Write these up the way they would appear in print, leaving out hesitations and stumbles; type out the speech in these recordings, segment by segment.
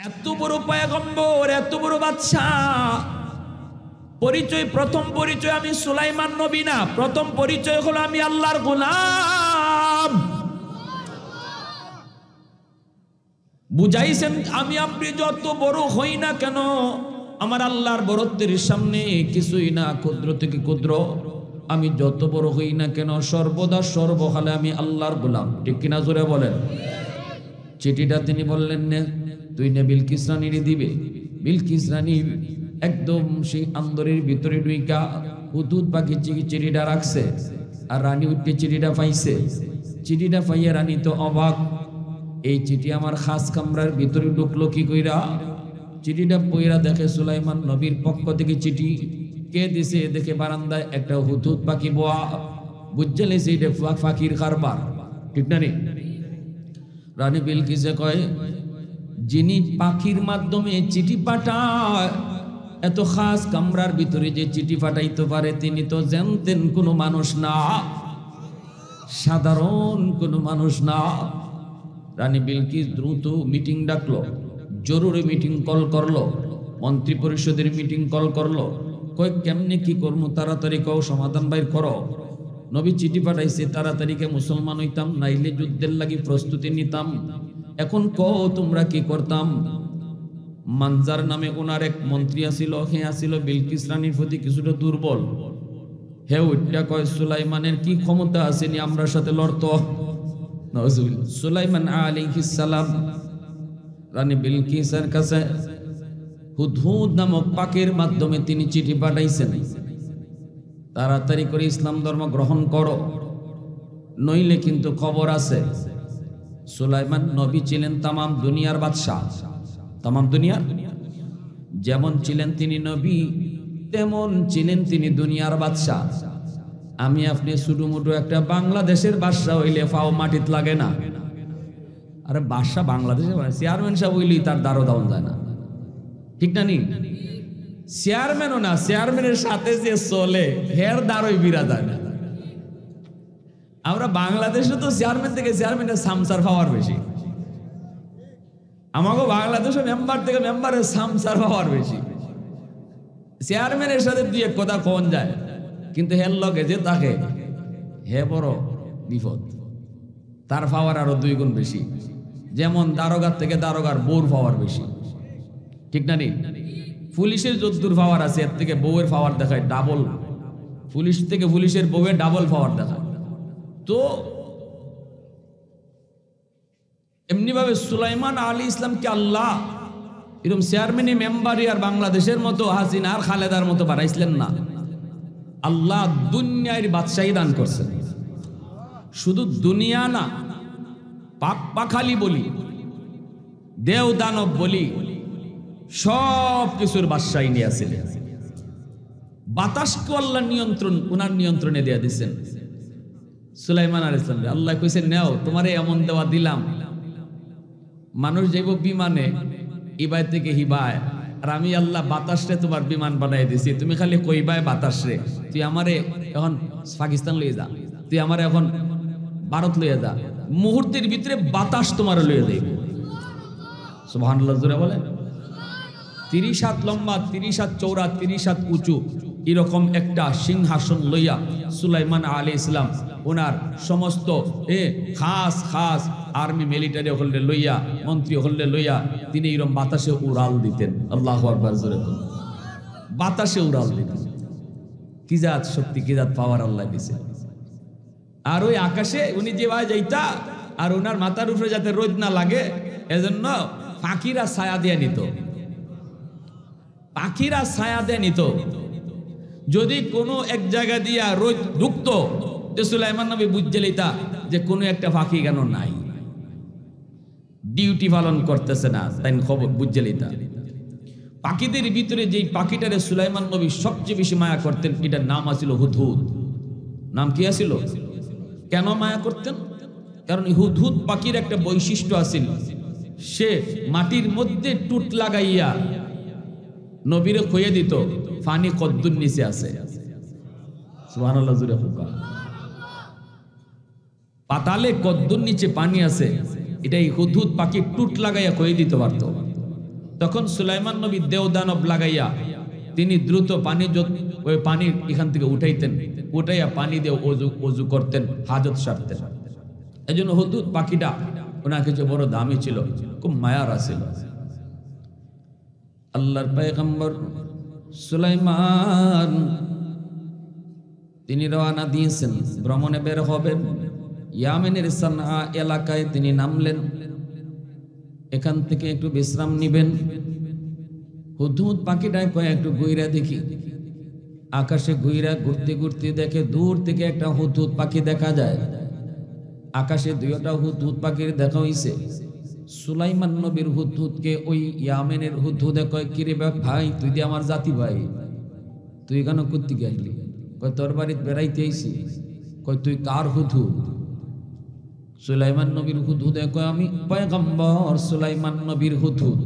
এত বড় পয়গম্বর, এত বড় বাদশা, পরিচয়, প্রথম পরিচয় আমি সুলাইমান নবী না, প্রথম পরিচয় হলো আমি আল্লাহর গোলাম। বুঝাইছেন আমি আপনি যত বড় হই না কেন, আমার আল্লাহর বড়ত্বের সামনে কিছুই না, ক্ষুদ্র থেকে ক্ষুদ্র। আমি যত বড় হই না কেন, সর্বদা সর্বকালে আমি আল্লাহর গোলাম। ঠিক কিনা জোরে বলেন। চিঠিটা তিনি বললেন না তুই নে বিলকিস রানীর দিবে। বিলকিস রানী একদম সেই আন্দরের ভিতরে ঢুইকা হুদহুদ পাখি চিঠিটা রাখছে, আর রানী উঠে চিঠিটা পাইছে। চিঠিটা পাইয়া রানী তো অবাক, এই চিঠি আমার খাস কামরার ভিতরে ঢুকলো কি কইরা? চিঠিটা পইরা দেখে সুলাইমান নবীর পক্ষ থেকে চিঠি। কে দিছে? দেখে বারান্দায় একটা হুদহুদ পাখি বোয়া। বুঝছে লেছে এটা পাখির কারবার। ঠিক না? রানী বিলকিসে কয়, যিনি পাখির মাধ্যমে চিঠি পাঠায়, এত খাস কামরার ভিতরে যে চিঠি পাঠাইতে পারে, তিনি তো জানতেন কোনো মানুষ না, সাধারণ কোনো মানুষ না। রানী বিলকিস দ্রুত মিটিং ডাকলো, জরুরি মিটিং কল করলো, মন্ত্রী পরিষদের মিটিং কল করলো। কয় কেমনে কি করবো, তাড়াতাড়ি কও, সমাধান বাইর করো। নবী চিঠি পাঠাইছে, তাড়াতাড়িকে মুসলমান হইতাম, নাইলে যুদ্ধের লাগি প্রস্তুতি নিতাম। এখন কও তোমরা কি করতাম? মানজার নামে ওনার এক মন্ত্রী আসিল, হে আসিল বিলকিস রানীর প্রতি কিছুটা দুর্বল। হে ওইটা কয় সুলাইমানের কি ক্ষমতা আসেনি আমরা সাথে লড়তো? সুলাইমান আলাইহিস সালাম রানী বিলকিসের কাছে হুদহুদ নামক পাখির মাধ্যমে তিনি চিঠি পাঠাইছেন, তাড়াতাড়ি করে ইসলাম ধর্ম গ্রহণ করো, নইলে কিন্তু খবর আছে। সুলাইমান নবী ছিলেন তামাম দুনিয়ার বাদশা। তামাম দুনিয়ার যেমন ছিলেন তিনি নবী, তেমন ছিলেন তিনি দুনিয়ার বাদশা। আমি আপনি সুডুমুডু একটা বাংলাদেশের বাদশা হইলে ফাও মাটিত লাগে না। আরে বাদশা বাংলাদেশে চেয়ারম্যান সাহেব হইলেই তার দারো দাওন যায় না। ঠিক না? নি চেয়ারম্যানও না, চেয়ারম্যানের সাথে যে চলে হের দারোই বিরা যায় না। আমরা বাংলাদেশে তো চেয়ারম্যান থেকে চেয়ারম্যানের সামসার পাওয়ার বেশি। আমাকে বাংলাদেশে মেম্বার থেকে মেম্বারের সামসার পাওয়ার বেশি। চেয়ারম্যানের সাথে দুই এক কথা কোন যায়, কিন্তু হের লগে যে তাকে হে বড় বিপদ, তার পাওয়ার আরো 2 গুণ বেশি। যেমন দারোগার থেকে দারোগার বউর পাওয়ার বেশি। ঠিক না? নি পুলিশের যদ্দুর পাওয়ার আছে, এর থেকে বউয়ের পাওয়ার দেখায় ডাবল। পুলিশ থেকে পুলিশের বউয়ের ডাবল পাওয়ার দেখায়। তো এমনি ভাবে সুলাইমান আলী ইসলামকে আল্লাহ এরকম চেয়ারম্যান মেম্বারই আর বাংলাদেশের মতো হাসিনা আর খালেদার মতো বানাইছিলেন না। আল্লাহ দুনিয়ার বাদশাহী দান করছেন। শুধু দুনিয়া না, পাক পাখালি বলি, দেও দানব বলি, সব কিছুর বাদশাহী নিয়ে আসছিলেন। বাতাসকে আল্লাহ নিয়ন্ত্রণ, ওনার নিয়ন্ত্রণে দেয়া দিচ্ছেন সুলাইমান আলাইহিস সালাম। আল্লাহ কইছে নেও, তোমারে এমন দেওয়া দিলাম, মানুষ যাইব বিমানে ইবাই থেকে হিবায়, আর আমি আল্লাহ বাতাসরে তোমার বিমান বানাই দিছি। তুমি খালি কইবায় বাতাসরে, তুই আমারে এখন পাকিস্তান লইয়ে যা, তুই আমারে এখন ভারত লইয়ে যা, মুহূর্তের ভিতরে বাতাস তোমার লইয়ে দেব। সুবহানাল্লাহ জোরে বলেন। 30 হাত লম্বা, 30 হাত চৌড়া, 30 হাত উঁচু, এরকম একটা সিংহাসন লইয়া সুলাইমান আলাইহিস সালাম ওনার সমস্ত খাস খাস আর্মি মিলিটারি হলে লইয়া, মন্ত্রী হলে লইয়া তিনি এরকম বাতাসে উড়াল দিতেন। আল্লাহু আকবার জোরে বলেন। বাতাসে উড়াল দিতেন। কি জাত শক্তি, কি জাত পাওয়ার আল্লাহ দিছে। আর ওই আকাশে উনি যেভাবে যাইতা, আর ওনার মাথার উপরে যাতে রোদ না লাগে এজন্য পাখিরা ছায়া দিয়ে নিত। পাখিরা ছায়া দিয়ে নিত। যদি কোনো এক জায়গা দিয়া রোদ ঢুকতো, সুলাইমান নবী বুঝে লইতা যে কোনো একটা পাখি কেন নাই, ডিউটি পালন করতেছে না, তাই খবর বুঝে লইতা। পাখিদের ভিতরে যেই পাখিটারে সুলাইমান নবী সবচেয়ে বেশি মায়া করতেন, এটার নাম আছিল হুদহুদ। নাম কি আছিল? কেন মায়া করতেন? কারণ হুদহুদ পাখির একটা বৈশিষ্ট্য আছিল, সে মাটির মধ্যে টুট লাগাইয়া নবীরে কইয়ে দিত পানি কদ্দুর নিচে আছে। সুবহানাল্লাহ জোরে বলেন। পাতালে কদ্দুর নিচে পানি আছে, এটাই হুদহুদ পাখি টুট লাগাইয়া কইয়ে দিতে পারত। তখন সুলাইমান নবী দেওদানব লাগাইয়া তিনি দ্রুত ওই পানি এখান থেকে উঠাইতেন, উঠাইয়া পানি দিয়ে অজু করতেন, হাজত সারতেন। এই জন্য হুদহুদ পাখিটা ওনাকে যে বড় দামি ছিল, খুব মায়ার ছিল। আল্লাহর পয়গম্বর সুলাইমান তিনি রওনা দিয়েছেন, ভ্রমণে বের হবেন। ইয়ামেনের সানআ এলাকায় তিনি নামলেন, এখান থেকে একটু বিশ্রাম নিবেন। হুদহুদ পাখিটায় কয় একটু ঘুইরা দেখি। আকাশে ঘুইরা ঘুরতে ঘুরতে দেখে দূর থেকে একটা হুদহুদ পাখি দেখা যায়। আকাশে দুইটা হুদহুদ পাখির দেখা হইছে। সুলাইমান নবীর হুদহুদকে ওই ইয়ামেনের হুদহুদে কয়, কিরে ভাই, তুই দিয়ে আমার জাতি ভাই, তুই কেন করতে গেলি? কয় তোর বাড়িতে বেড়াইতে আইছি। কয় তুই কার হুদহুদ? সুলাইমান নবীর হুদহুদে কয়, আমি পয়গম্বর সুলাইমান নবীর হুদহুদ।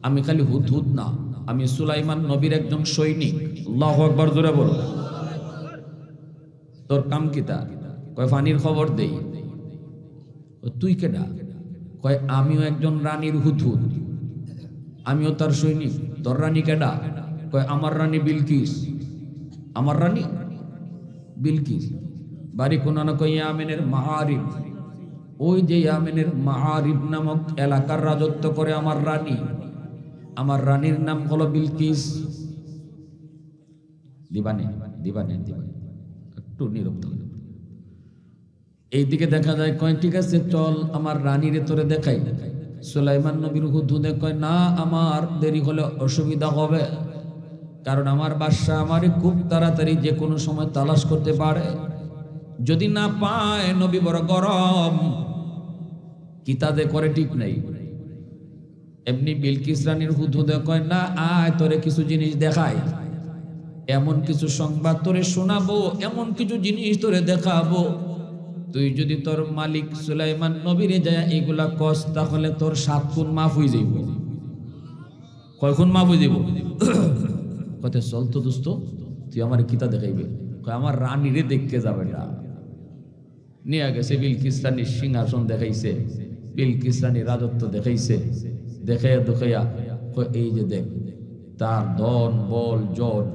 আমি খালি হুদহুদ না, আমি সুলাইমান নবীর একজন সৈনিক। আল্লাহু আকবার, জোরে বলো। তোর কাম কিতা? কয় পানির খবর দেই। তুই কেডা? কয় আমিও একজন রানীর হুদহুদ, আমিও তার সৈনিক। তোর রানী কেডা? কয় আমার রানী বিলকিস। আমার রানী বিলকিস বাড়ি কোন না? কয় ইয়ামেনের মাআরিব। ওই যে ইয়ামেনের মাআরিব নামক এলাকার রাজত্ব করে আমার রানী। আমার রানীর নাম হলো বিলকিস। দিবানে দিবানে দিবানে একটু নীরব থাকুন। এইদিকে দেখা যায়, কয় ঠিক আছে চল আমার রানীরে তোরে দেখাই। সুলাইমান নবীর হুদহুদে কয়, না, আমার দেরি হলে অসুবিধা হবে, কারণ আমার বাদশা আমারে খুব তাড়াতাড়ি যে কোনো সময় তালাশ করতে পারে। যদি না পায়, নবী বড় গরম, কিতাদে করে ঠিক নাই। এমনি বিলকিস রানীর হুদহুদে কয়, না, আয় তোরে কিছু জিনিস দেখাই, এমন কিছু সংবাদ তোরে শোনাবো, এমন কিছু জিনিস তোরে দেখাবো, তুই যদি তোর মালিক সুলাইমান নবীরে যায় এগুলা কস, তাহলে তোর 7 গুণ মাফ হয়ে যাইব। কয় গুণ মাফ হয়ে যাইব? কত চল তো দোস্ত, তুই আমার কিতা দেখাইবে? কয় আমার রানীরে দেখতে যাবে না। নিয়ে গেছে বিলকিস রানীর সিংহাসন দেখাইছে, বিলকিস রানীর রাজত্ব দেখাইছে। দেখাইয়া দেখাইয়া কয়, এই যে দেখ, তার ধন বল জন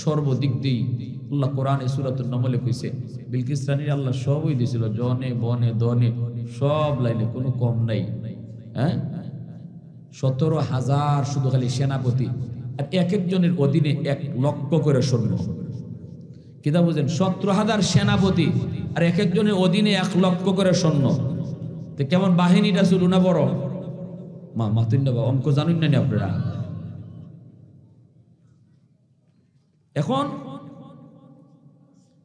সর্বদিক দিয়ে আল্লাহ কোরআনে সূরাতুন নামলে কইছে, বিলকিস রানীর আল্লাহ সবই দিয়েছিল, জনে বনে ধনে সব লাইনে, কোনো কম নাই। হ্যাঁ, 17,000 শুধু খালি সেনাপতি, আর এক একজনের অধীনে 1 লক্ষ করে সৈন্য। কিতা বুঝেন? 17,000 সেনাপতি আর এক একজনের অধীনে 1 লক্ষ করে সৈন্য। তো কেমন বাহিনীটা ছিল না বড়? মাতুন না, অঙ্ক জানুন না আপনারা। এখন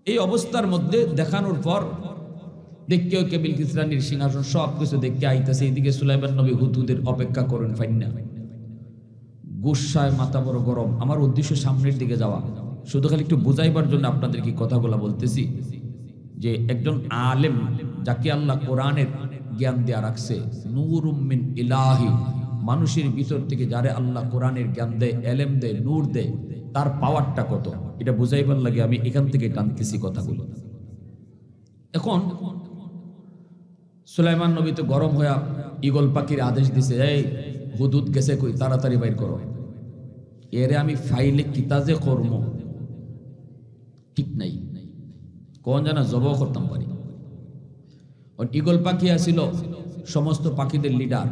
এই অবস্থার মধ্যে দেখানোর পর দেখতে ওকে বিলকিস রানীর সিংহাসন সবকিছু দেখতে আইতেছে। এইদিকে সুলাইমান নবী হুদহুদের অপেক্ষা করেন ফাইন্না, গুসায় মাথা বড় গরম। আমার উদ্দেশ্য সামনের দিকে যাওয়া, শুধু খালি একটু বুঝাইবার জন্য আপনাদের কি কথাগুলো বলতেছি, যে একজন আলেম যাকে আল্লাহ কোরআনের জ্ঞান দেয়া রাখছে, নূরুম মিন ইলাহি, মানুষের ভিতর থেকে যারে আল্লাহ কোরআনের জ্ঞান দেয়, এলেম দেয়, নূর দেয়, তার পাওয়ারটা কত, এটা বুঝাইবার লাগে আমি এখান থেকে টানতেছি কথাগুলো। এখন সুলাইমান নবী তো গরম হইয়া ঈগল পাখির আদেশ দিছে, এই হুদহুদ গেছে কই, তাড়াতাড়ি বাইর করো। এরে আমি ফাইলে কিতা যে কর্ম ঠিক নাই, কোন জানা জব করতাম পারি। ঈগল পাখি আসিল সমস্ত পাখিদের লিডার,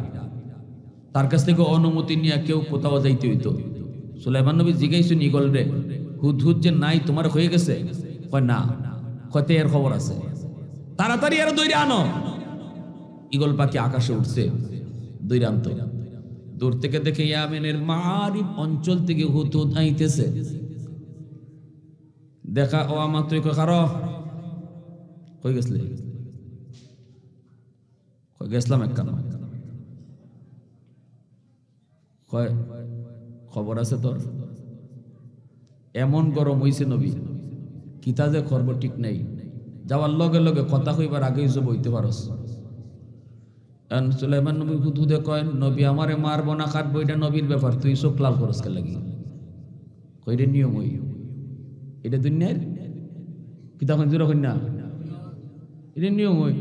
তার কাছ থেকে অনুমতি নিয়ে কেউ কোথাও যাইতে হইতো। সুলাইমান নবী জিজ্ঞাসেন ঈগল রে, হুদহুদ যে নাই তোমার হয়ে গেছে? কয় না। কয়তে এর খবর আছে, তাড়াতাড়ি আর দৌড়ে আনো। ঈগল পাখি আকাশে উঠছে, দৌড়ে আনতো। দূর থেকে দেখে ইয়ামেনের মাআরিব অঞ্চল থেকে হুদহুদ আইতেছে। দেখা ও মাত্রই কয়, কারো কই গেছলে? কই গেছলাম একখানা। কয় খবর আছে তোর? এমন গরম হইছে নবী, কিতা যে খবর ঠিক নাই। যাওয়ার লগে লগে কথা কইবার আগেই জব হইতে পারস। সুলাইমান নবী হুদহুদে কয়, নবী আমারে মারবো না কাটবো, এটা নবীর ব্যাপার, তুই চোখ লাল করস কে লাগি? কইরে নিয়ম হই, এটা দুনিয়ার কিতা কইন জোর কইন না, এটা নিয়ম হই।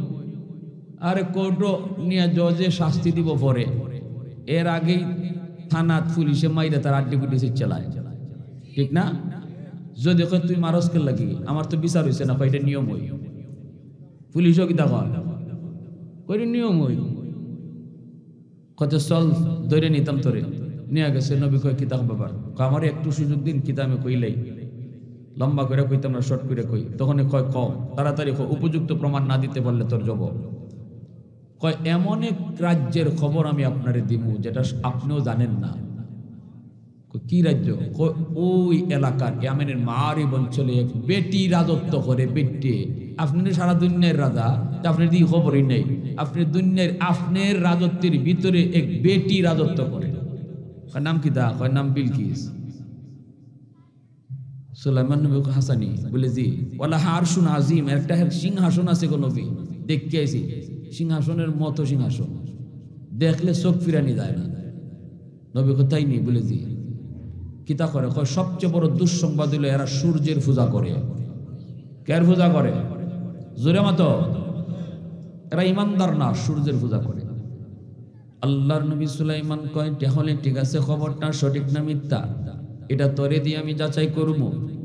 আরে কোর্ট নিয়ে জজে শাস্তি দিব পরে, এর আগেই থানা পুলিশে মাইরে তার আড্ডি গুটি চালায়, ঠিক না? যদি কয় তুই মারসকে লাগি, আমার তো বিচার হয়েছে না, এটা নিয়ম হই। পুলিশও কি দেখা কই নিয়ম হই, কত চল ধরে নিতাম তোরে, নিয়ে গেছে। নবী কয় কিতাব ব্যাপার, আমার একটু সুযোগ দিন, কিতাবে কইলেই লম্বা করে কইতাম না, শর্ট করে কই। তখন কয় কম তাড়াতাড়ি উপযুক্ত প্রমাণ না দিতে পারলে তোর জব। কয় এমন এক রাজ্যের খবর আমি আপনারে দিব যেটা আপনিও জানেন না। কি রাজ্য? ওই এলাকার ইয়ামেনের মারিব অঞ্চলে এক বেটি রাজত্ব করে। বেটি আপনি সারা দুনিয়ার রাজা, আপনার দিকে খবরই নেই। আপনি দুনিয়ার আপনার রাজত্বের ভিতরে এক বেটি রাজত্ব করে। নাম কি দা? কয় নাম বিলকিস। সুলাইমান নবী হাসানি বলে জি ওয়ালা আরশুন আজিম, একটা সিংহাসন আছে গো নবী, দেখতে আইছি সিংহাসনের মতো সিংহাসন, দেখলে চোখ ফিরানি যায় না। নবী কোথায় নি? বলে জি কিতা করে? কয় সবচেয়ে বড় দুঃসংবাদ হলো এরা সূর্যের পূজা করে। কার পূজা করে? জোরে মতো, এরা ইমানদার না, সূর্যের পূজা করে। আল্লাহর নবী সুলাইমান কয় তাহলে ঠিক আছে, খবরটা সঠিক না মিথ্যা এটা তোরে দিয়ে আমি যাচাই করব।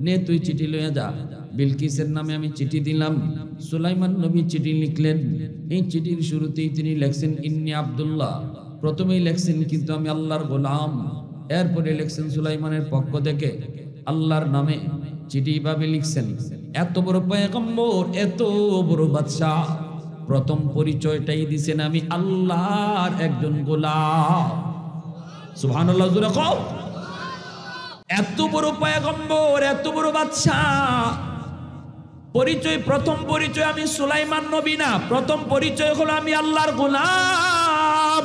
নে তুই চিঠি লইয়া যা, বিলকিসের নামে আমি চিঠি দিলাম। সুলাইমান নবী চিঠি লিখলেন। এই চিঠির শুরুতেই তিনি লেখছেন ইন্নী আব্দুল্লাহ, প্রথমেই লেখছেন কিন্তু আমি আল্লাহর গোলাম। এরপরে লেখছেন সুলাইমানের পক্ষ থেকে আল্লাহর নামে চিঠি ভাবে লিখছেন। এত বড় পয়গম্বর, এত বড় বাদশা, প্রথম পরিচয়টাই দিছেন আমি আল্লাহর একজন গোলাম। সুবহানাল্লাহ, জোরে কও। এত বড় পয়গম্বর, এত বড় বাদশা, পরিচয় প্রথম পরিচয় আমি সুলাইমান নবী না, প্রথম পরিচয় হলো আমি আল্লাহর গোলাম।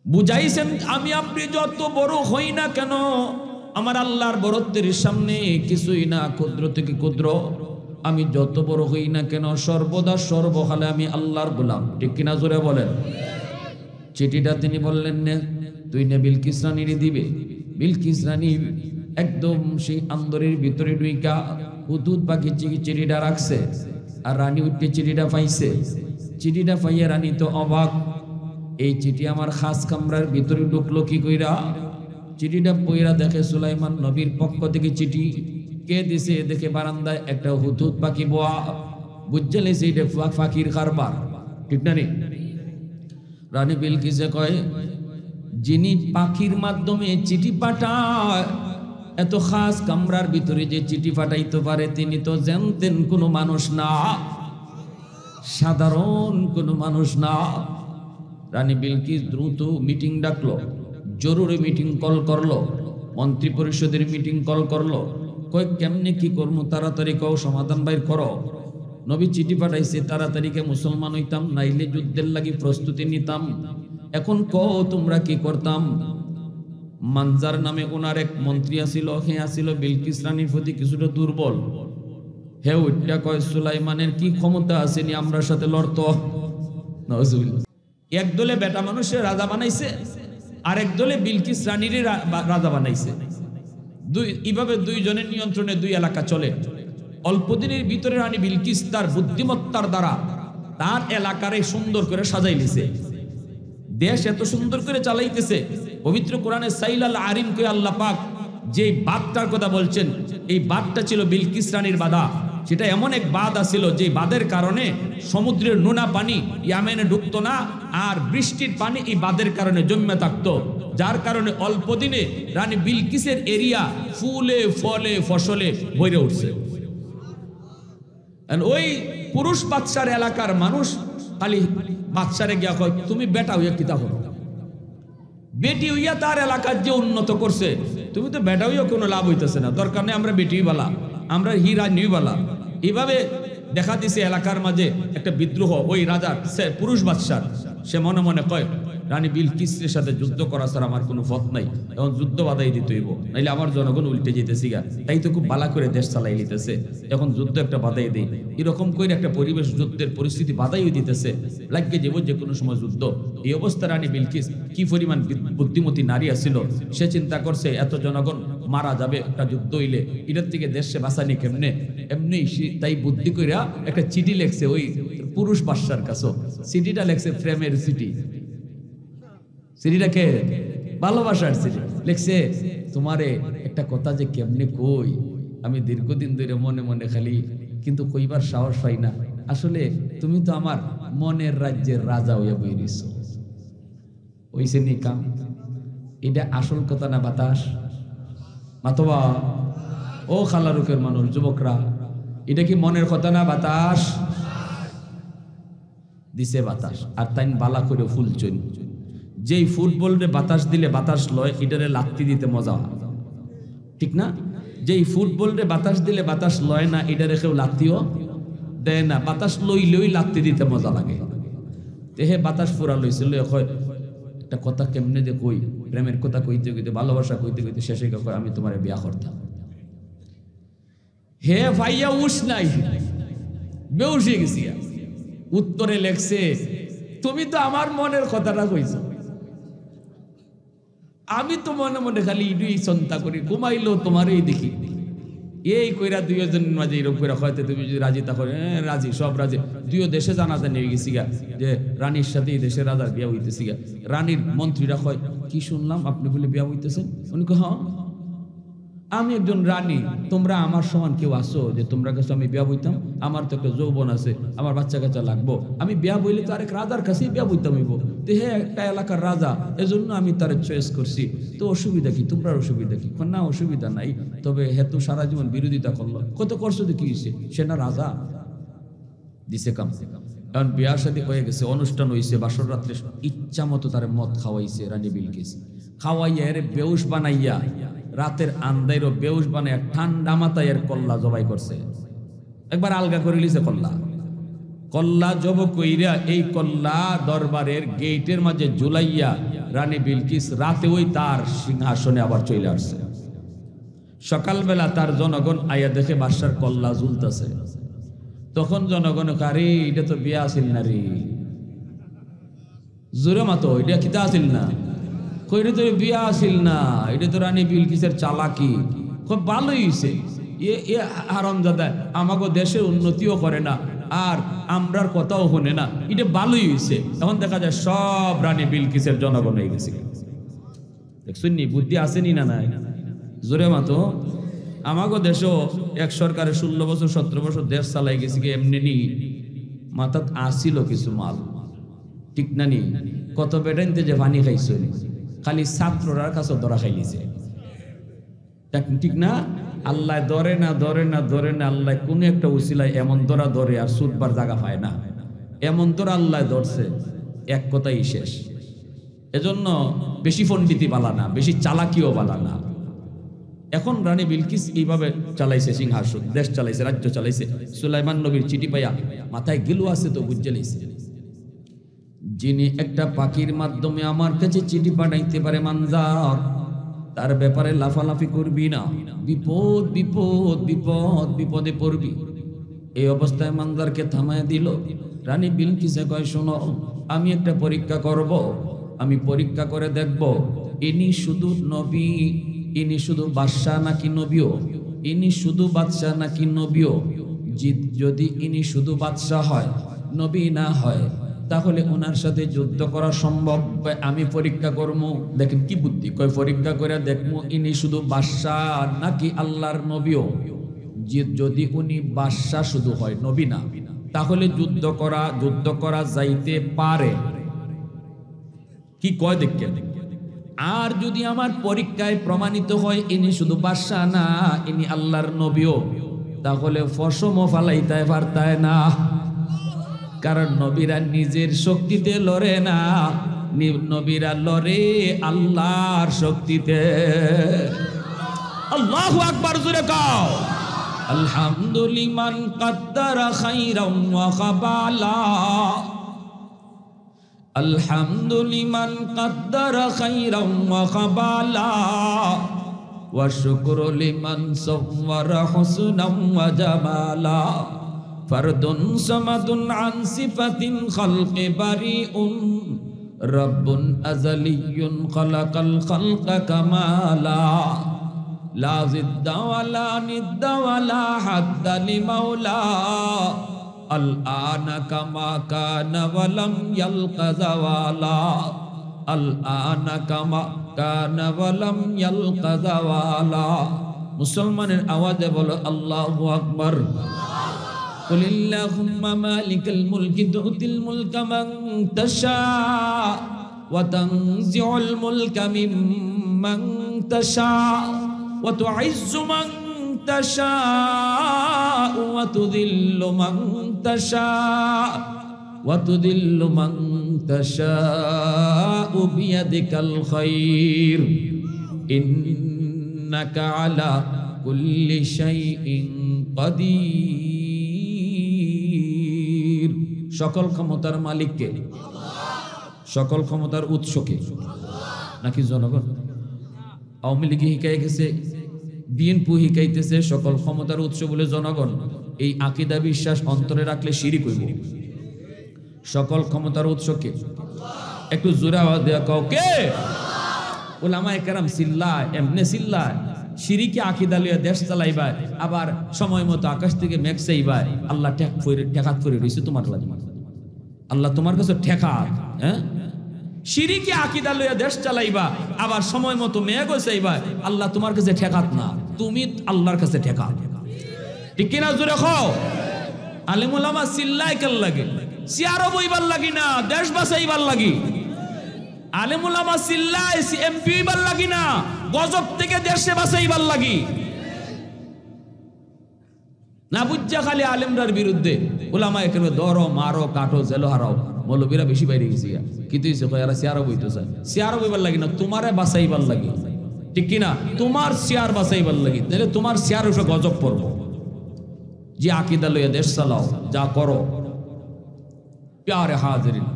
বুঝাইছেন আমি আপনি যত বড় হই না কেন, আমার আল্লাহর বড়ত্বের সামনে কিছুই না, ক্ষুদ্র থেকে ক্ষুদ্র। আমি যত বড় হই না কেন, সর্বদা সর্বকালে আমি আল্লাহর গোলাম। ঠিক কিনা জোরে বলেন? চিঠিটা তিনি বললেন না তুই নে বিলকিস রানীর দিবে। বিলকিস রানী একদম সেই আন্দরের ভিতরে ডুইকা হুদুদ পাখি চিঠিটা রাখছে, আর রানী উঠে চিঠিটা পাইছে। চিঠিটা পাইয়া রানী তো অবাক, এই চিঠি আমার খাস কামরার ভিতরে ঢুকলো কি কইরা? চিঠিটা পইরা দেখে সুলাইমান নবীর পক্ষ থেকে চিঠি। কে দিছে? দেখে বারান্দায় একটা হুদুদ পাখি বোয়া। বুঝে লেছে এটা পাখির কারবার, ঠিক না রে? রানী বিলকিসে কয় যিনি পাখির মাধ্যমে চিঠি পাঠায়, এত খাস কামরার ভিতরে যে চিঠি পাঠাইতে পারে তিনি তো জানতেন কোনো মানুষ না, সাধারণ কোনো মানুষ না। রানী বিলকিস দ্রুত মিটিং ডাকলো, জরুরি মিটিং কল করলো, মন্ত্রী পরিষদের মিটিং কল করলো। কয় কেমনে কি করবো, তাড়াতাড়ি কও, সমাধান বাইর করো। নবী চিঠি পাঠাইছে, তাড়াতাড়িকে মুসলমান হইতাম, নাইলে যুদ্ধের লাগি প্রস্তুতি নিতাম। এখন কও তোমরা কি করতাম? মানজার নামে ওনার এক মন্ত্রী আসিল, হে আসিল বিলকিস রানীর প্রতি কিছুটা দুর্বল। হে ওইটা কয় সুলাইমানের কি ক্ষমতা আসেনি আমরা সাথে লড়তো? এক দলে বেটা মানুষের রাজা বানাইছে, আর এক দলে বিলকিস রানীর রাজা বানাইছে। এইভাবে দুইজনের নিয়ন্ত্রণে দুই এলাকা চলে। অল্প দিনের ভিতরে রানী বিলকিস তার বুদ্ধিমত্তার দ্বারা তার এলাকারে সুন্দর করে সাজাইলিছে। দেশ এত সুন্দর করে চালাইতেছে। পবিত্র কোরআনে সাইলাল আরিম কে আল্লাহ পাক যে বাদটার কথা বলছেন, এই বাদটা ছিল বিলকিস রানীর বাদা। সেটা এমন এক বাদ আছিল যে বাদের কারণে সমুদ্রের নোনা পানি ইয়ামেনে ঢুকতো না, আর বৃষ্টির পানি এই বাদের কারণে জমে থাকতো, যার কারণে অল্প দিনে রানী বিলকিসের এরিয়া ফুলে ফলে ফসলে ভরে উঠছে। ওই পুরুষ বাদশার এলাকার মানুষ খালি বাদশারে গিয়া কয় তুমি বেটা হইয়া কিতা করো? বেটি হইয়া তার এলাকার যে উন্নত করছে, তুমি তো বেটা হইয়া কোনো লাভ হইতেছে না, দরকার নেই, আমরা বেটি বালা, আমরা হীরা নিউ বালা। এইভাবে দেখা দিছে এলাকার মাঝে একটা বিদ্রোহ। ওই রাজার সে পুরুষ বাদশার, সে মনে মনে কয় রানী বিলকিসের সাথে যুদ্ধ করা ছাড়া আমার কোনো পথ নাই, এখন যুদ্ধ বাধাই দিতে হইব, নাইলে আমার জনগণ উল্টে যেতেছি গা, তাই তো খুব বালা করে দেশ চালাই নিতেছে, এখন যুদ্ধ একটা বাধাই দেই। এরকম করে একটা পরিবেশ, যুদ্ধের পরিস্থিতি বাধাই দিতেছে, লাগিয়ে যাবো যে কোনো সময় যুদ্ধ। এই অবস্থা রানী বিলকিস কি পরিমাণ বুদ্ধিমতী নারী আছিল, সে চিন্তা করছে এত জনগণ মারা যাবে একটা যুদ্ধ হইলে, এটার থেকে দেশে বাঁচানি কেমনে। এমনি তাই বুদ্ধি কইরা একটা চিঠি লেখছে ওই পুরুষ বাদশার কাছে চিঠিটা লেখছে প্রেমের চিঠি চিঠিটা কে ভালোবাসার চিঠি লেখছে তোমারে একটা কথা যে কেমনে কই আমি দীর্ঘদিন ধরে মনে মনে খালি কিন্তু কইবার সাহস পাই না আসলে তুমি তো আমার মনের রাজ্যের রাজা হইয়া বইরিস ওইসে নিকা এটা আসল কথা না বাতাস মাতবা ও খালারুকের মানুষ যুবকরা এটা কি মনের কথা না বাতাস দিছে বাতাস আর তাই বালা করে ফুল চইন যেই ফুটবলে বাতাস দিলে বাতাস লয় এটারে লাত্তি দিতে মজা ঠিক না যেই ফুটবলে বাতাস দিলে বাতাস লয় না এটারে কেউ লাত্তিও দেয় না বাতাস লইলেই লাত্তি দিতে মজা লাগে দেহে বাতাস ফুরা লইছিল একটা কথা কেমনে যে কই প্রেমের কথা কইতে কইতে ভালোবাসা কইতে কইতে শেষে কয় আমি তোমারে বিয়া করতাম হে ভাইয়া উস নাই বেউস হয়ে গেছি উত্তরে লেখছে তুমি তো আমার মনের কথাটা কইছো আমি তো মনে মনে খালি ইডুই চিন্তা করি ঘুমাইলো তোমারই দেখি এই কইরা দুইজনের মাঝে এরকম করে হয়তো তুমি যদি রাজি থাকো রাজি সব রাজি দুইও দেশে জানাজা নিয়ে গেছি গা যে রানীর সাথে এই দেশের রাজার বিয়া হইতেছি গা রানীর মন্ত্রীরা কয় কি শুনলাম আপনি বলে বিয়া হইতেছেন উনি কয় হ্যাঁ আমি একজন রানী তোমরা আমার সমান কেউ আসো যে তোমরা কাছে আমি বিয়া বইতাম আমার তো একটা যৌবন আছে আমার বাচ্চা কাচ্চা লাগবো আমি বিয়া বইলে তো আরেক রাজার কাছেই বিয়া বইতাম হইব তো হে একটা এলাকার রাজা এজন্য আমি তার চয়েস করছি তো অসুবিধা কি তোমরা অসুবিধা কি না অসুবিধা নাই তবে হেতু সারা জীবন বিরোধিতা করলো কত করছো তো কি হয়েছে সে না রাজা দিছে কাম কারণ বিয়ার সাথে হয়ে গেছে অনুষ্ঠান হয়েছে বাসর রাত্রে ইচ্ছা মতো তার মদ খাওয়াইছে রানী বিলকিস খাওয়াইয়া এর বেউস বানাইয়া রাতের আন্দাইরও বেউস বানাইয়া ঠান্ডা মাথায় এর কল্লা জবাই করছে একবার আলগা করে লিছে কল্লা কল্লা জব কইরা এই কল্লা দরবারের গেটের মাঝে ঝুলাইয়া রানী বিলকিস রাতে ওই তার সিংহাসনে আবার চলে আসছে সকালবেলা তার জনগণ আয়া দেখে বাদশার কল্লা ঝুলতেছে তখন জনগণ কারে এটা তো বিয়া আসিল না রে জোরে মাতো এটা কিতা আসিল না কইরে তো বিয়া আসিল না এটা তো রানী বিলকিসের চালাকি খুব ভালোই হইছে এ হারামজাদা আমাকে দেশের উন্নতিও করে না আর আমরার কথাও শুনে না এটা ভালোই হইছে এখন দেখা যায় সব রানী বিলকিসের জনগণ হয়ে গেছে দেখছেন নি বুদ্ধি আসেনি না নাই জোরে মাতো আমাকে দেশও এক সরকারে 16 বছর 17 বছর দেশ চালাই গেছে কি এমনি নি মাথাত আসিল কিছু মাল ঠিক না নি কত বেটাইনতে যে পানি খাইছো খালি ছাত্ররার কাছে ধরা খাইলিছে ঠিক না আল্লাহ ধরে না ধরে না ধরে না আল্লাহ কোন একটা উসিলায় এমন ধরা ধরে আর সুদবার জায়গা পায় না এমন ধরা আল্লাহ ধরছে এক কথাই শেষ এজন্য বেশি পণ্ডিতি বালা না বেশি চালাকিও বালা না এখন রানী বিলকিস এইভাবে চালাইছে সিংহাসন দেশ চালাইছে রাজ্য চালাইছে সুলাইমান নবীর চিঠি পাইয়া মাথায় গিলু আছে তো বুঝে লাইছে যিনি একটা পাখির মাধ্যমে আমার কাছে চিঠি পাঠাইতে পারে মানজার তার ব্যাপারে লাফালাফি করবি না বিপদ বিপদ বিপদ বিপদে পড়বি এই অবস্থায় মানজারকে থামায় দিল রানী বিলকিসে কয় শোনো আমি একটা পরীক্ষা করব আমি পরীক্ষা করে দেখব ইনি শুধু নবী ইনি শুধু বাদশাহ নাকি নবীও ইনি শুধু বাদশাহ নাকি নবীও যদি ইনি শুধু বাদশাহ হয় নবী না হয় তাহলে ওনার সাথে যুদ্ধ করা সম্ভব আমি পরীক্ষা করবো দেখেন কি বুদ্ধি কয় পরীক্ষা করে দেখবো ইনি শুধু বাদশাহ নাকি আল্লাহর নবীও যদি উনি বাদশাহ শুধু হয় নবী না তাহলে যুদ্ধ করা যাইতে পারে কি কয় দেখেন আর যদি আমার পরীক্ষায় প্রমাণিত হয় ইনি শুধু বাদশাহ না ইনি আল্লাহর নবীও তাহলে ফসমও ফালাইতে পারতায় না কারণ নবীরা নিজের শক্তিতে লড়ে না নবীরা লড়ে আল্লাহর শক্তিতে আল্লাহু আকবার জোরে কাও আলহামদুলিমান কদ্দারা খাইরাম ওয়া খাবালা আলহামদুলিমান কদ্দারা খাইরাম ওয়া খাবালা ওয়া শুকরু লিমান সাওয়ারা হুসনাম ওয়া জামালা ফরদুন সামাদুন আন সিফাতিন খালকি বারিউন রব্বুন আযালিয়ুন খালাকাল খালকা কামালা লা জিদ্দা ওয়ালা নিদ্দা ওয়ালা হাদ্দা লিমাওলা আল আনা কামা কানা ওয়ালাম ইয়ালকা জাওয়ালা, আল আনা কামা কানা ওয়ালাম ইয়ালকা জাওয়ালা। মুসলমানের আওয়াজে বলো আল্লাহু আকবার। কুলিল্লাহুম্মা মালিকাল মুলকি তুতিল মুলকা মান তাশা ওয়া তানজিউল মুলকা মিম্মান তাশা ওয়া তুইজ্জু মান তাশা ওয়া তুযিল্লু মান তাশা ওয়া তুযিল্লু মান তাশা বিয়াদিকাল খায়র ইন্নাকা আলা কুল্লি শাইইন কাদির। সকল ক্ষমতার মালিককে, সকল ক্ষমতার উৎসকে নাকি জনগণ? আওয়ামী লীগ হিকায় গেছে, বিএনপি হিকাইতেছে সকল ক্ষমতার উৎস বলে জনগণ। এই আকীদা বিশ্বাস অন্তরে রাখলে শিরিক হইব। সকল ক্ষমতার উৎসকে একটু জোরে আওয়াজ দেয়া কও কে? উলামায়ে কেরাম চিল্লায়, এমনে চিল্লায় শিরিকি আকীদা লইয়া দেশ চালাইবা, আবার সময় মতো আকাশ থেকে মেঘ চাইবা। আল্লাহ ঠেকাত করে রইছে তোমার লাগি, আল্লাহ তোমার কাছে ঠেকাত। হ্যাঁ, শিরিকি আকীদা লইয়া দেশ চালাইবা, আবার সময় মতো মেঘও চাইবা। আল্লাহ তোমার কাছে ঠেকাত না, তুমি আল্লাহর কাছে ঠেকাত। ঠিক কিনা? জোরে খাও। আলেম ওলামা চিল্লায় কেন লাগে? চেয়ারও বইবার লাগি না, দেশ বাঁচাইবার লাগি। আলেম ওলামা চিল্লায় এমপি হইবার লাগি না, গজব থেকে দেশে বাঁচাইবার লাগি। না বুঝা খালি আলেমরার বিরুদ্ধে ওলামায়ে কেরাম ধরো, মারো, কাটো, জেল হারাও। মৌলবীরা বেশি বাইরে গেছি, কিন্তু এরা চেয়ারও বইতে চায়। চেয়ারও বইবার লাগি না, তোমারে বাঁচাইবার লাগি। ঠিক কিনা? তোমার চেয়ার বাঁচাইবার লাগি, তাহলে তোমার চেয়ার উঠে গজব পড়ব। যে আকীদা লইয়া দেশ চালাও, যা করো। প্যারে হাজিরিন,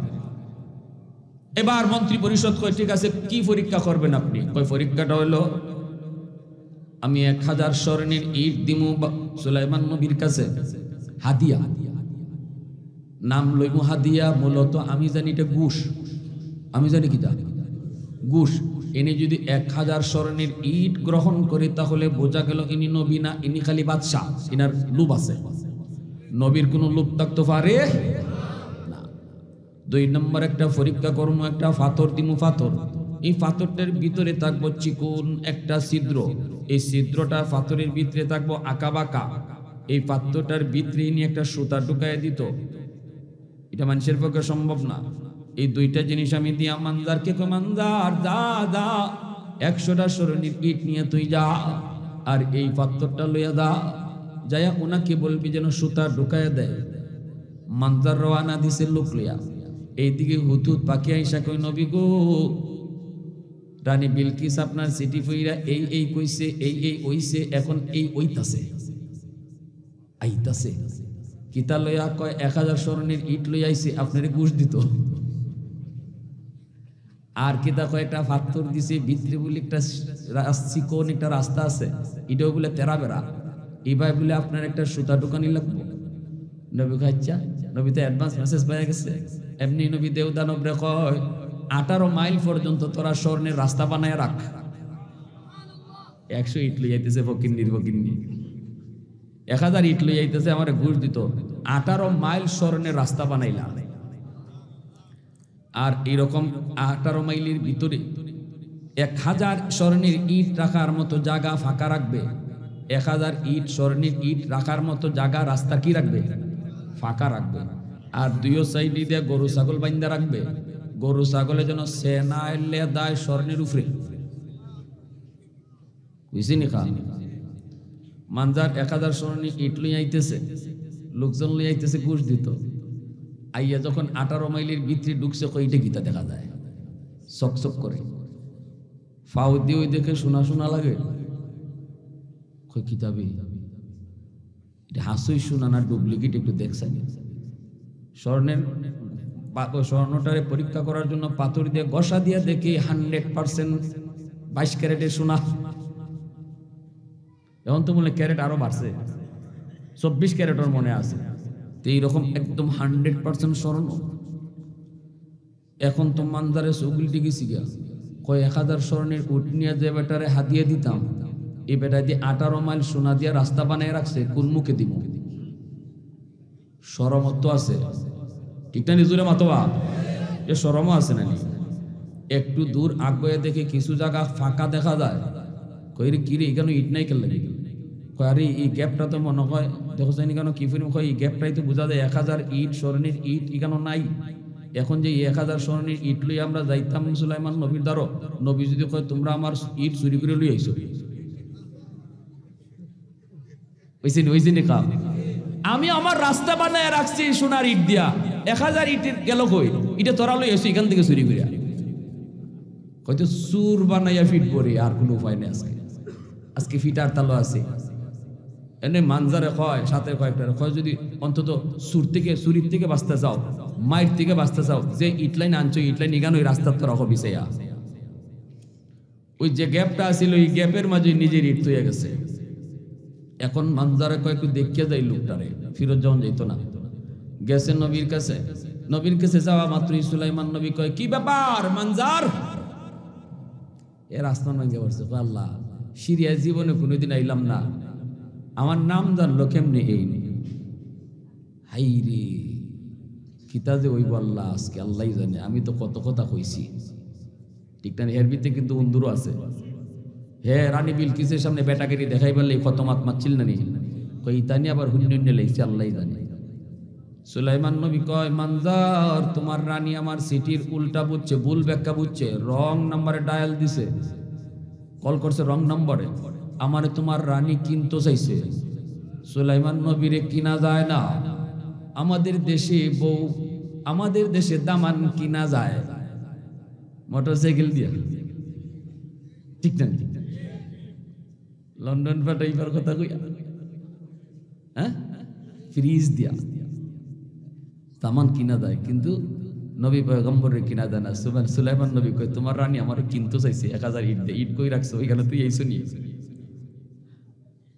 এবার মন্ত্রী পরিষদ কয় ঠিক আছে, কি পরীক্ষা করবেন আপনি? কয় পরীক্ষাটা হলো আমি 1000 স্বর্ণের ইট দিমু সুলাইমান নবীর কাছে হাদিয়া। নাম লইব হাদিয়া, মূলত আমি জানি এটা ঘুষ। আমি জানি কি তা ঘুষ। ইনি যদি 1000 স্বর্ণের ইট গ্রহণ করে তাহলে বোঝা গেল ইনি নবী না, ইনি খালি বাদশা। ইনার লোভ আছে। নবীর কোন লোভ থাকতে পারে না। 2 নম্বর একটা পরীক্ষা করবো, একটা পাথর দিমু। পাথর, এই পাথরটার ভিতরে থাকবো চিকন একটা ছিদ্র। এই ছিদ্রটা পাথরের ভিতরে থাকবো আঁকা বাঁকা। এই পাথরটার ভিতরে নিয়ে একটা সুতা ঢুকায় দিত। এটা মানুষের পক্ষে সম্ভব না। এই 2টা জিনিস আমি দিয়া মানজারকে কই, মানজার যা যা 100টা স্বর্ণের ইট নিয়ে তুই যা, আর এই পাথরটা লইয়া দা, যাইয়া ওনাকে বলবি যেন সুতা ঢুকায় দেয়। মানজার রওয়ানা দিছে লোক লইয়া। এইদিকে হুতুত পাখি আইসা কই, নবী গো, রানী বিলকিস আপনার সিটি ফইরা এই কইছে, এই ওইছে, এখন এই ওইতাছে আইতাছে। কিতা লইয়া? কয় 1000 স্বর্ণের ইট লইয়া আইছে, আপনারে ঘুষ দিত। আর কিতা? কয় একটা পাথর দিছে, ভিতরে বলে একটা চিকন একটা রাস্তা আছে, এটাও বলে তেরা বেড়া। এইবার বলে আপনার একটা সুতা ঢুকানি লাগবো। নবী কয় আচ্ছা। নবী তো অ্যাডভান্স মেসেজ পেয়ে গেছে। এমনি নবী দেওদানবরে কয় 18 মাইল পর্যন্ত তোরা স্বর্ণের রাস্তা বানায় রাখ। 100 ইট লই যাইতেছে ফকিন্নির ফকিন্নি, 1000 ইট লই যাইতেছে, আমার ঘুষ দিত। 18 মাইল স্বর্ণের রাস্তা বানাইলা। আর এইরকম 18 মাইলের ভিতরে 1000 স্বর্ণের ইট রাখার মতো জায়গা ফাঁকা রাখবে। 1000 ইট স্বর্ণের ইট রাখার মতো জায়গা রাস্তা কি রাখবে? ফাঁকা রাখবে। আর 2 সাইডে দিয়ে গরু ছাগল বাইন্দা রাখবে। গরু ছাগলে যেন সেনা এলে দায় স্বর্ণের উপরে। বুঝিনি খা? মানজার 1000 স্বর্ণের ইট লই আইতেছে, লোকজন লই আইতেছে ঘুষ দিত। আইয়া যখন 18 মাইলের ভিতরে ঢুকছে, কইটা গীতা দেখা যায় চকচক করে। ফাউ দিয়ে ওই দেখে শোনা শোনা লাগে। কই কিতাবে এটা হাসুই শোনা না ডুপ্লিকেট? একটু দেখছেন? স্বর্ণটারে পরীক্ষা করার জন্য পাথর দিয়ে গসা দিয়ে দেখি 100% 22 ক্যারেটের সোনা। এখন তো মনে ক্যারেট আরো বাড়ছে, 24 ক্যারেটের মনে আছে। তো এইরকম একদম 100% স্বর্ণ। এখন তো মানজারে চৌগুলিটি গেছি গিয়া, কয় 1000 স্বর্ণের উট নিয়ে যে বেটারে হাতিয়ে দিতাম, এই বেটা দিয়ে 18 মাইল সোনা দিয়ে রাস্তা বানায় রাখছে, কোন মুখে দিব? শরমত আছে, ঠিক না? নিজুরে মাতোয়া এ শরমও আছে না? একটু দূর আগে দেখে কিছু জায়গা ফাঁকা দেখা যায়, কই রে কিরে এখানে ইট নাই কেন লাগে? আরে এই গ্যাপটা তো মনে হয় দেখো জানি কেন কি ফিল্ম হয়, এই গ্যাপটাই তো বোঝা যায় 1000 ইট স্মরণের ইট এখানে নাই। এখন যে 1000 স্মরণের ইট লই আমরা যাইতাম সুলাইমান নবীর দ্বারা, নবী যদি কয় তোমরা আমার ইট চুরি করে লই আইছো, ওইসিন কাম আমি আমার রাস্তা বানায় রাখছি সোনার ইট দিয়া, 1000 ইটের গেল কই? এটা তোরা লই আইছো এখান থেকে চুরি করিয়া, হয়তো সুর বানাইয়া ফিট পরে আর কোনো উপায় নেই। আজকে ফিটার তালো আছে এনে মানজারে কয়, সাথে কয়েকটা কয় যদি অন্তত চুরির থেকে বাঁচতে চাও, মায়ের থেকে বাঁচতে চাও, যে ইটলাইন আনছো ইটলাইন ইগান ওই রাস্তার তো রাখো বিছাইয়া। ওই যে গ্যাপটা আছিল ওই গ্যাপের মাঝে নিজের ইট তৈয়া গেছে। এখন মানজারে কয় একটু দেখিয়া যায় লোকটারে, ফিরত যখন যাইতো না, গেছে নবীর কাছে। নবীর কাছে যাওয়া মাত্রই সুলাইমান নবী কয় কি ব্যাপার মানজার? এর আসমান ভাঙ্গে পড়ছে, আল্লাহ সিরিয়া জীবনে কোনোদিন আইলাম না, আমার নাম জানলো কেমনে? এই হাই রে কিতা যে ওই আল্লাহ আজকে আল্লাহ জানে, আমি তো কত কথা কইছি, ঠিক না? এর ভিতরে কিন্তু বন্ধুরও আছে। হ্যাঁ রানী বিলকিসের সামনে বেটাগিরি দেখাই বললে কত মাত মারছিল না নি, কই ইতানি আবার হুন্যে লাইছে আল্লাহ জানে। সুলাইমান নবী কয় মানজার তোমার রানী আমার সিটির উল্টা বুঝছে, ভুল ব্যাখ্যা বুঝছে, রং নাম্বারে ডায়াল দিছে, কল করছে রং নম্বরে, আমারে তোমার রানী কিনতে চাইছে। সুলাইমান নবীরে কিনা যায় না, আমাদের দেশে বউ, আমাদের দেশে দামান কিনা যায় মোটরসাইকেল দিয়া, ঠিক না? লন্ডন পাঠাইবার কথা কইয়া, হ্যাঁ ফ্রিজ দিয়া দামান কিনা যায়, কিন্তু নবী পয়গম্বরের কিনা যায় না। সুলাইমান নবী কয় তোমার রানী আমার কিনতে চাইছে 1000 ইট দিয়ে, ইট কই রাখছো ওইখানে তুই আইসো নি?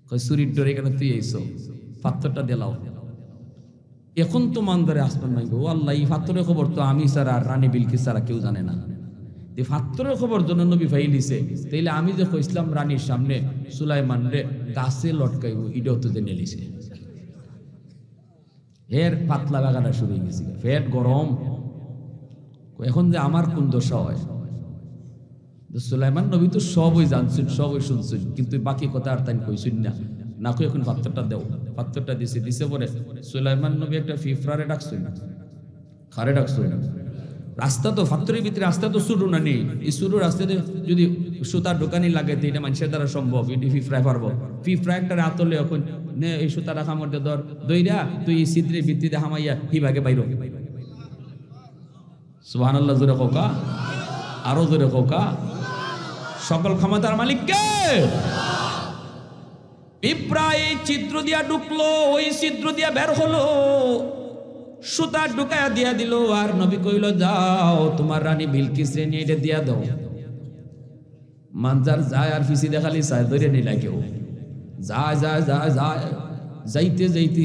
কয় চুরির ডোর এখানে তুই আইসো, পাথরটা দিলাও। এখন তো মানদারে আসবেন নাই, ও আল্লাহ এই পাথরের খবর তো আমি ছাড়া আর রানী বিলকিস ছাড়া কেউ জানে না। এই পাথরের খবর জন্য নবী ফাইলিছে, তাইলে আমি যে কইছিলাম রানীর সামনে সুলাইমান রে গাছে লটকাইব, এটাও তো জেনে লিছে। এর পাতলা বাগানা শুরু হয়ে গেছে, পেট গরম, এখন যে আমার কোন দশা হয়? সুলাইমান নবী তো সবই জানছেন, সবই শুনছেন, কিন্তু বাকি কথা আর তাই কইছেন না, না কই এখন পাথরটা দেও। পাথরটা দিছে পরে সুলাইমান নবী একটা ফিফরারে ডাকছেন, খারে ডাকছেন। রাস্তা তো পাথরের ভিতরে রাস্তা তো শুরু না নেই, এই শুরু রাস্তাতে যদি সুতার দোকানি লাগে তো এটা মানুষের দ্বারা সম্ভব, এটি ফিফরায় পারবো। ফিফরা একটা রাতলে এখন নে এই সুতা রাখা মধ্যে ধর দইরা তুই এই ছিদ্রের ভিত্তিতে হামাইয়া হিভাগে বাইর। সুবহানাল্লাহ জোরে কোকা, আরো জোরে কোকা। সকল ক্ষমতার মালিক কে? পিঁপড়া এই ছিদ্র দিয়া ঢুকলো, ওই ছিদ্র দিয়া বের হলো, সুতা ঢুকায়া দিয়া দিল, আর নবী কইল যাও তোমার রানী বিলকিস রে নিয়ে এটা দিয়া দাও। মানজার যায় আর ফিসি দেখালি চায় ধরে নিলা কেউ, যায় যায় যায় যায়, যাইতে যাইতে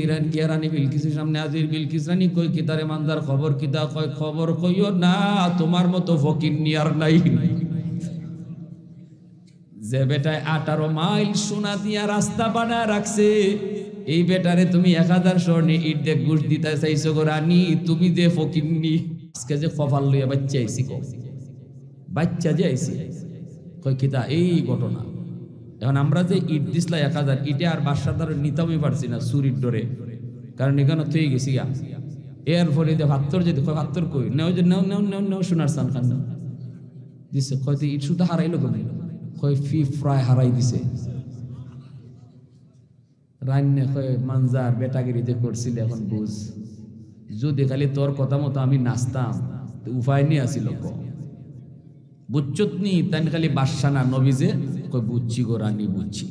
রানী বিলকিসের সামনে হাজির। বিলকিস রানী কই কি তারে মানজার খবর কিতা? কয় খবর কইও না, তোমার মতো ফকির নিয়ার নাই, যে বেটায় 18 মাইল সোনা দিয়া রাস্তা বানায় রাখছে, এই বেটারে তুমি 1000 স্বর্ণে ইট দিয়ে ঘুষ দিতে চাইছো গো রানী, তুমি যে ফকিরনি। আজকে যে কপাল লইয়া বাচ্চা আইছি, বাচ্চা যে আইছি, কই কিতা এই ঘটনা। এখন আমরা যে ইট দিসলা 1000 ইটে আর বাসার দ্বারা নিতামই পারছি না চুরির ডরে, কারণ এখানে থয়ে গেছি গা। এরপরে ভাত্তর যেতে কয় ভাত্তর কই নেও, যে নেও নেও নেও নেও সোনার চান খান দিছে, কয় ইট শুধু হারাইলো কেন? কয় ফিফরায় হারাই দিছে। রান্না কয় মানজার বেটাগিরিতে করছিল, এখন বুঝ, যদি খালি তোর কথা মতো আমি নাচতাম উপায় নিয়ে আসিল, বুঝছত নি তাই খালি বাদশা না নবী যে কয় বুঝছি গো রানী, বুঝছি,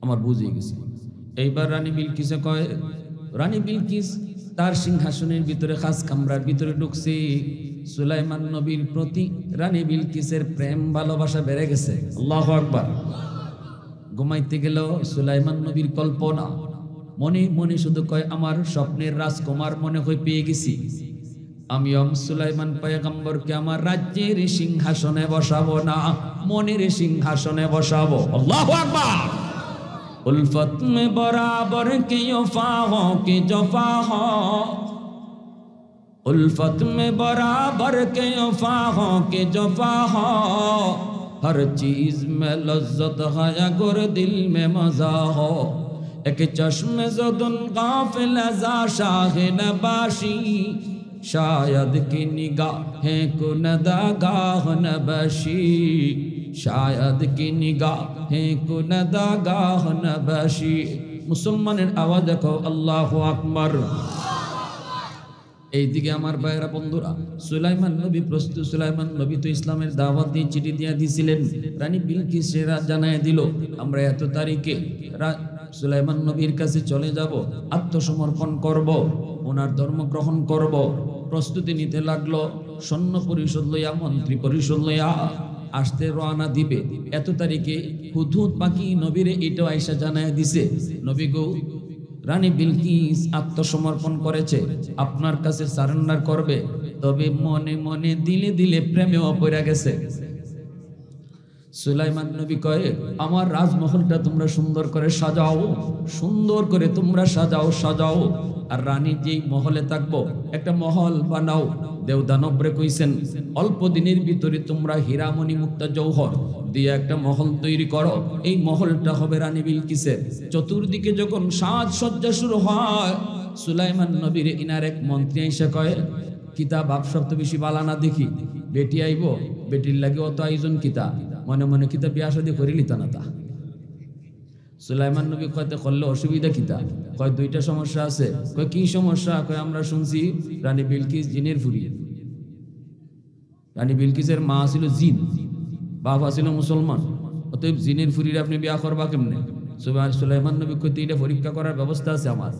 আমার বুঝে গেছি। এইবার রানী বিলকিসে কয়, রানী বিলকিস তার সিংহাসনের ভিতরে খাস কামরার ভিতরে ঢুকছে। সুলাইমান নবীর প্রতি রানী বিলকিসের প্রেম ভালোবাসা বেড়ে গেছে। আল্লাহু আকবার। ঘুমাইতে গেল সুলাইমান নবীর কল্পনা, মনে মনে শুধু কয় আমার স্বপ্নের রাজকুমার মনে হয় পেয়ে গেছি, আমি সুলাইমান পয়গম্বরকে আমার রাজ্যের সিংহাসনে বসাবো না, মনের সিংহাসনে বসাবো। আল্লাহু আকবার। उल्फत में बराबर की वफा हो कि जफा हो, उल्फत में बराबर के वफा हो कि जफा हो, हर चीज में लज्जत है अगर दिल में मजा हो। एक चश्मे ज़दुन गाफिल ज़ा शाहिन बाशी, शायद की निगाहें को नदागाह नबशी, शायद की निगाहें को नदागाह नबशी। मुसलमाনের आवाज देखो আল্লাহু আকবার। এইদিকে আমার ভাইরা বন্ধুরা, সুলাইমান নবী প্রস্তুত। সুলাইমান নবী তো ইসলামের দাওয়াত দিয়ে চিঠি দিয়ে দিয়েছিলেন। রানী বিলকিসেরা জানায় দিল আমরা এত তারিখে সুলাইমান নবীর কাছে চলে যাব, আত্মসমর্পণ করব, ওনার ধর্ম গ্রহণ করব। প্রস্তুতি নিতে লাগলো। সৈন্য পরিষদ লইয়া, মন্ত্রী পরিষদ লইয়া আসতে রওনা দিবে। এত তারিখে হুদহুদ পাখি নবীরে এটাও আয়েশা জানায় দিছে, নবী গো রানী বিলকিস আত্মসমর্পণ করেছে, আপনার কাছে সারেন্ডার করবে, তবে মনে মনে দিলে দিলে প্রেমেও পড়ে গেছে। সুলাইমান নবী কয়ে আমার রাজমহলটা তোমরা সুন্দর করে সাজাও, সুন্দর করে তোমরা সাজাও সাজাও। আর রানী যেই মহলে থাকবো একটা মহল বানাও। দেবদানবরে কইছেন অল্প দিনের ভিতরে তোমরা হীরামণি মুক্তা জৌহর দিয়ে একটা মহল তৈরি করো। এই মহলটা হবে রানী বিলকিসের। চতুর্দিকে যখন সাজসজ্জা শুরু হয়, সুলাইমান নবীর ইনার এক মন্ত্রী এসে কয়ে কিতা বাপ সব বেশি বালানা দেখি, বেটি আইব, বেটির লাগে অত আয়োজন কিতা, মনে মনে কিতা বিয়া শাদী করি লিতা না তা। সুলাইমান নবী কয়তে করলে অসুবিধা কিতা, কয় দুইটা সমস্যা আছে। কয় কি সমস্যা? কয় আমরা শুনছি রানী বিলকিস জিনের ফুরি। রানী বিলকিসের মা ছিল জিন, বাবা ছিল মুসলমান, অতএব জিনের ফুরির আপনি বিয়া করবা কেমনে? সুলাইমান নবী কইতে এটা পরীক্ষা করার ব্যবস্থা আছে আমার।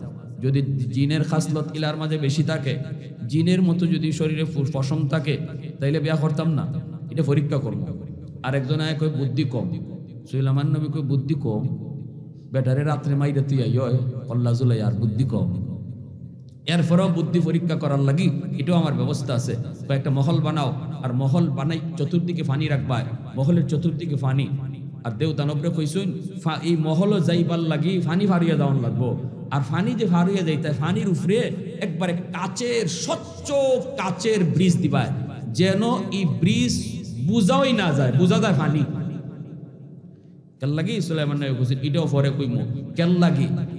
যদি জিনের খাসলত ইলার মাঝে বেশি থাকে, জিনের মতো যদি শরীরে পশম থাকে, তাইলে বিয়া করতাম না, এটা পরীক্ষা করবো। আরেকজন আয় কয় বুদ্ধি কম। সুলাইমান নবী কয় বুদ্ধি কম? বেটারে রাত্রে মাইরে তুই আল্লাহ জুলাই আর বুদ্ধি কম। এরপরেও বুদ্ধি পরীক্ষা করার লাগি এটাও আমার ব্যবস্থা আছে। একটা মহল বানাও, আর মহল বানাই চতুর্দিকে ফানি রাখবা, মহলের চতুর্দিকে ফানি। আর দেও দানবরে কইসুন এই মহলও যাইবার লাগি ফানি ফারিয়া দেওয়ান লাগবো। আর ফানি যে ফারিয়া যাইতে ফানির উপরে একবারে কাচের স্বচ্ছ কাচের ব্রিজ দিবা, যেন এই ব্রিজ বুঝাই না যায়, বুঝা যায় ফানি। কেল্লাগি সুলাইমান নবী কইছেন এটাও পরে কইমু,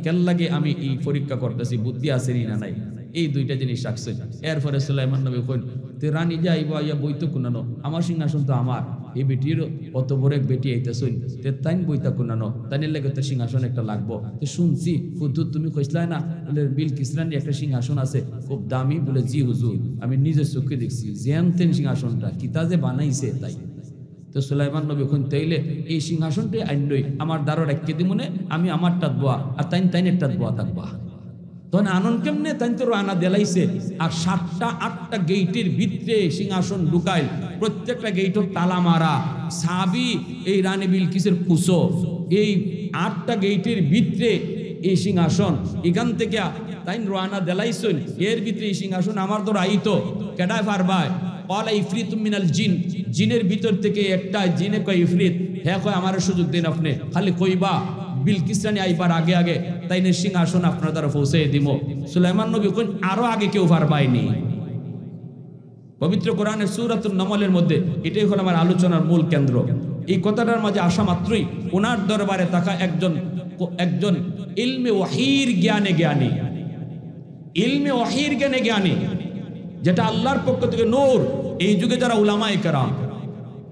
কেল্লাগি আমি এই পরীক্ষা করতেছি বুদ্ধি আছে না নাই, এই দুইটা জিনিস রাখছে। এরপরে সুলাইমান নবী কইন তে রানী যাইবা ইয়া বইতো কুনানো, আমার সিংহাসন তো আমার, এই বেটির অত বড় এক বেটি আইতাছইন, তে তাইন বইতা কুনানো, তাইনের লাগে তো সিংহাসন একটা লাগবো। তো শুনছি হুজুর তুমি কইছলাই না বলে বিলকিস রানী একটা সিংহাসন আছে খুব দামি, বলে জি হুজুর আমি নিজের চোখে দেখছি, জেনতেন সিংহাসনটা কিতা যে বানাইছে তাই। তো সুলাইমান নবী কোন তাইলে এই সিংহাসনটাই আইনই আমার দ্বারা রাখতে দিমুনে, আমি আমারটা দোয়া আর তাইনেরটা দোয়া থাকবা। তখন আনন্দ কেমনে তাই তো রানা দেলাইছে। আর 7টা 8টা গেইটের ভিতরে সিংহাসন ঢুকাইল, প্রত্যেকটা গেইটও তালা মারা। সাবি এই রানী বিলকিসের কুসো, এই 8টা গেইটের ভিতরে এই সিংহাসন, এখান থেকে তাই রানা দেলাইছেন এর ভিতরে এই সিংহাসন আমার তো আইতো কেডায় পারবায়। ওয়ালা ইফরিত মিনাল জিন, জিনের ভিতর থেকে একটা জিনে কয় ইফরিত, হ্যাঁ কয় আমার সুযোগ দিন আপনি, খালি কইবা বিলকিস রানী আইবার আগে আগে তাইনের সিংহাসন আপনার দ্বারা পৌঁছে দিব। সুলাইমান নবী কোন আরো আগে কেউ পারবাইনি। পবিত্র কোরআনের সূরাতুন নামলের মধ্যে এটাই হলো আমার আলোচনার মূল কেন্দ্র। এই কথাটার মাঝে আসা মাত্রই ওনার দরবারে থাকা একজন ইলমে ওয়াহির জ্ঞানে জ্ঞানী, ইলমে ওয়াহির জ্ঞানে জ্ঞানী, যেটা আল্লাহর পক্ষ থেকে নূর। এই যুগে যারা উলামায়ে কেরাম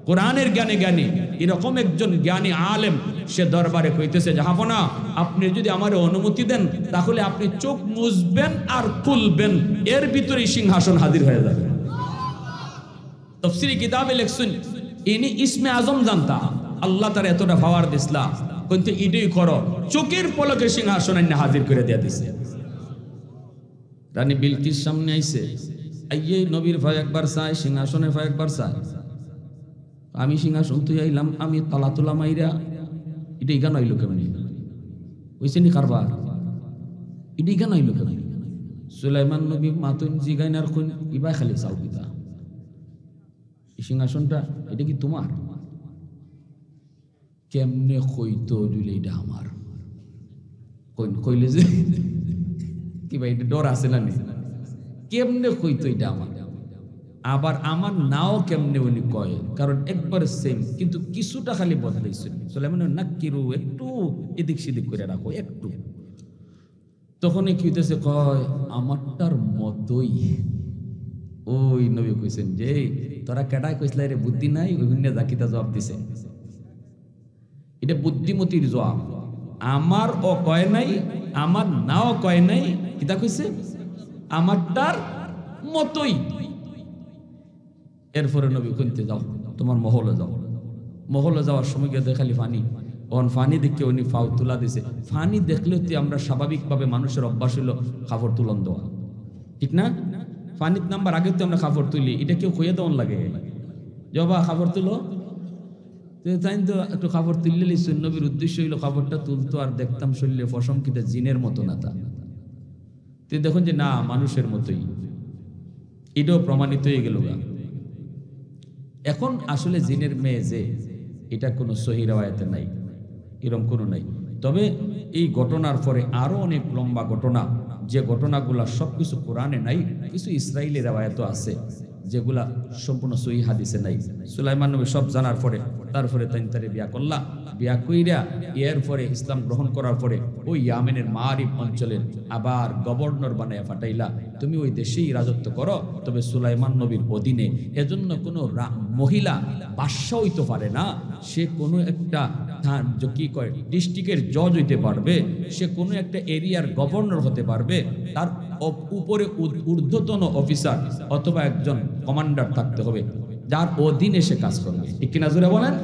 কোরআনের জ্ঞানে জ্ঞানী, এরকম একজন জ্ঞানী আলেম সে দরবারে কইতেছে জাহাপনা আপনি যদি আমার অনুমতি দেন তাহলে আপনি চোখ মুছবেন আর খুলবেন, এর ভিতরে সিংহাসন হাজির হয়ে যাবে। তাফসীরে কিতাবে লেখছেন ইনি ইসমে আজম জানতা, আল্লাহ তার এতটা পাওয়ার দিসলা, কিন্তু ইডই করো চোখের পলকে সিংহাসন এনে হাজির করে দিয়ে দিছে। রানী বিলকিস সামনে আইছে, আইয়ে নবীর ভাই একবার চাই, সিংহাসনের ভাই একবার চাই। আমি সিংহাসন তুই আইলাম, আমি তালা তোলা মাইরা, এটা ইগান আইলো কেমন ওইছে নি কারবার, এটা ইগান আইলো কেমন? সুলাইমান নবী মাতুন জিগাইনার কোন ইবাই খালি চাও কিতা, এই সিংহাসনটা এটা কি তোমার? কেমনে কইতো দিলে এটা আমার? কইলে যে কি ভাই, এটা ডর আছে না? কেমনে কইতো এটা আমার, আবার আমার নাও কেমনে উনি কয়, কারণ একবার সেম, কিন্তু কিছুটা খালি বদলাইছে। সুলাইমান নাক্কিরু, একটু এদিক সেদিক করে রাখো একটু। তখনই কি হইতেছে, কয় আমারটার মতোই। ওই নবী কইছেন যে তোরা কেডায় কইসলা রে, বুদ্ধি নাই? ওই হুন্যা জাকিতা জবাব দিছে, এটা বুদ্ধিমতির জবাব। আমার ও কয় নাই, আমার নাও কয় নাই, কিতা কইছে আমারটার মতোই। এরপরে নবী কইতে, যাও তোমার মহলে যাও। মহলে যাওয়ার সময় গিয়ে দেখালি ফানি, অন ফানি দেখে উনি ফাউ তুলা দিছে। ফানি দেখলেও তো আমরা স্বাভাবিকভাবে মানুষের অভ্যাস হইল কাপড় তুলন দেওয়া, ঠিক না? ফানির নাম্বার আগে তো আমরা কাপড় তুলি, এটা কেউ কইয়ে দেওয়ান লাগে যে বাবা কাপড় তুলো, তাই তো একটু কাপড় তুললে নবীর উদ্দেশ্য হইলো কাপড়টা তুলতো, আর দেখতাম শরীরে ফসম কিটা জিনের মতো না তা। তুই দেখুন যে না, মানুষের মতোই, এটাও প্রমাণিত হয়ে গেল। এখন আসলে জিনের মেয়ে যে, এটা কোনো সহি রাওয়ায়াতে নাই, এরকম কোনো নাই। তবে এই ঘটনার পরে আরো অনেক লম্বা ঘটনা, যে ঘটনাগুলা সবকিছু কোরআনে নাই, কিছু ইসরায়েলি রাওয়ায়াতও আছে যেগুলা সম্পূর্ণ সহি হাদিসে নাই। সুলাইমান নবী সব জানার পরে তারপরে তারে বিয়া করলা, বিয়া কইরা এরপরে ইসলাম গ্রহণ করার পরে ওই ইয়ামেনের মারিব অঞ্চলের আবার গভর্নর বানায় ফাটাইলা, তুমি ওই দেশেই রাজত্ব করো, তবে সুলাইমান নবীর অধীনে। এজন্য কোনো মহিলা বাদশা হইতে পারে না, সে কোনো একটা কি কয় ডিস্ট্রিক্টের জজ হইতে পারবে, সে কোনো একটা এরিয়ার গভর্নর হতে পারবে, তার উপরে ঊর্ধ্বতন অফিসার অথবা একজন কমান্ডার থাকতে হবে, যার অধীনে সে কাজ করবে। ঠিক কিনা জোরে বলেন?